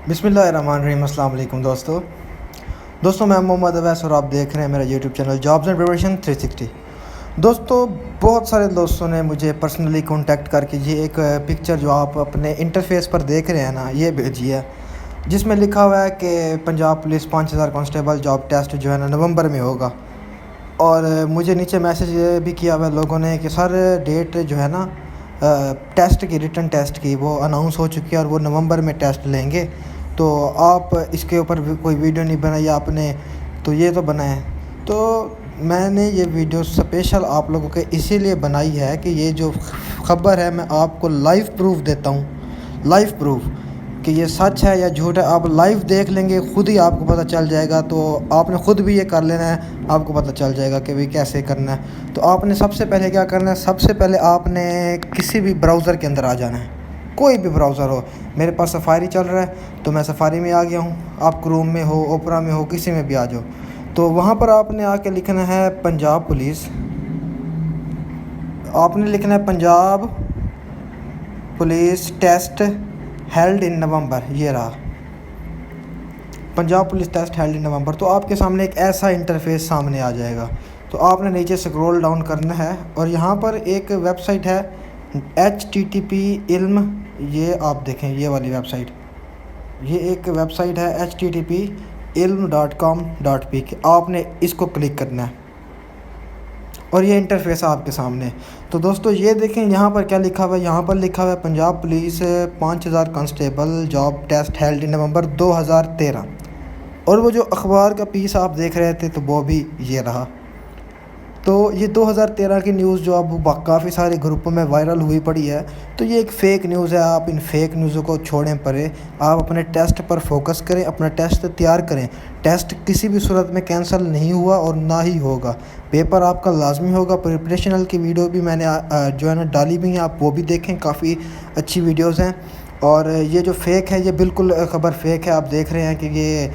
بسم اللہ الرحمن الرحیم۔ السلام علیکم دوستوں میں محمد اویس اور آپ دیکھ رہے ہیں میرا YouTube channel jobs and preparation 360۔ دوستوں بہت سارے دوستوں نے مجھے پرسنلی کانٹیکٹ کر کے یہ ایک پکچر جو آپ اپنے انٹرفیس پر دیکھ رہے ہیں نا، یہ بھیجی ہے، جس میں لکھا ہوا ہے کہ Punjab police 5000 constable job test جو ہے نا نومبر میں ہوگا۔ اور مجھے نیچے میسیج بھی کیا ہوا ہے لوگوں نے کہ سر ڈیٹ جو ہے نا ٹیسٹ کی، ریٹن ٹیسٹ کی، وہ اناؤنس ہو چکی ہے اور وہ نومبر میں ٹیسٹ لیں گے، تو آپ اس کے اوپر کوئی ویڈیو نہیں بنائی آپ نے، تو یہ تو بنائیں۔ تو میں نے یہ ویڈیو اسپیشل آپ لوگوں کے اسی لیے بنائی ہے کہ یہ جو خبر ہے میں آپ کو لائیو پروف دیتا ہوں، لائیو پروف کہ یہ سچ ہے یا جھوٹ ہے۔ آپ لائیو دیکھ لیں گے، خود ہی آپ کو پتہ چل جائے گا، تو آپ نے خود بھی یہ کر لینا ہے، آپ کو پتہ چل جائے گا کہ بھئی کیسے کرنا ہے۔ تو آپ نے سب سے پہلے کیا کرنا ہے، سب سے پہلے آپ نے کسی بھی براؤزر کے اندر آ جانا ہے، کوئی بھی براؤزر ہو۔ میرے پاس سفاری چل رہا ہے تو میں سفاری میں آ گیا ہوں، آپ کروم میں ہو، اوپرا میں ہو، کسی میں بھی آ جاؤ۔ تو وہاں پر آپ نے آ کے لکھنا ہے پنجاب پولیس، آپ نے لکھنا ہے Punjab police test held in November, یہ رہا Punjab police test held in November. تو آپ کے سامنے ایک ایسا انٹرفیس سامنے آ جائے گا، تو آپ نے نیچے سکرول ڈاؤن کرنا ہے اور یہاں پر ایک ویب سائٹ ہے HTTP علم، یہ آپ دیکھیں، یہ والی ویب سائٹ، یہ ایک ویب سائٹ ہے HTTP ilm.com.pk، آپ نے اس کو کلک کرنا ہے اور یہ انٹرفیس آپ کے سامنے۔ تو دوستو یہ دیکھیں یہاں پر کیا لکھا ہوا ہے، یہاں پر لکھا ہوا ہے Punjab police 5000 constable job test held in November 2013، اور وہ جو اخبار کا پیس آپ دیکھ رہے تھے تو وہ بھی یہ رہا۔ تو یہ 2013 کی نیوز جو اب کافی سارے گروپوں میں وائرل ہوئی پڑی ہے، تو یہ ایک فیک نیوز ہے۔ آپ ان فیک نیوزوں کو چھوڑیں پرے، آپ اپنے ٹیسٹ پر فوکس کریں، اپنا ٹیسٹ تیار کریں۔ ٹیسٹ کسی بھی صورت میں کینسل نہیں ہوا اور نہ ہی ہوگا، پیپر آپ کا لازمی ہوگا۔ پریپریشنل کی ویڈیو بھی میں نے جو ہے نا ڈالی بھی ہیں، آپ وہ بھی دیکھیں، کافی اچھی ویڈیوز ہیں۔ اور یہ جو فیک ہے، یہ بالکل خبر فیک ہے۔ آپ دیکھ رہے ہیں کہ یہ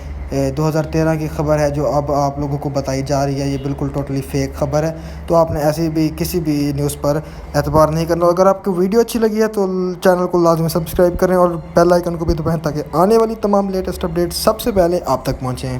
2013 کی خبر ہے جو اب آپ لوگوں کو بتائی جا رہی ہے، یہ بالکل ٹوٹلی فیک خبر ہے۔ تو آپ نے ایسی بھی کسی بھی نیوز پر اعتبار نہیں کرنا۔ اگر آپ کو ویڈیو اچھی لگی ہے تو چینل کو لازمی سبسکرائب کریں اور بیل آئیکن کو بھی دبائیں تاکہ آنے والی تمام لیٹسٹ اپڈیٹ سب سے پہلے آپ تک پہنچیں۔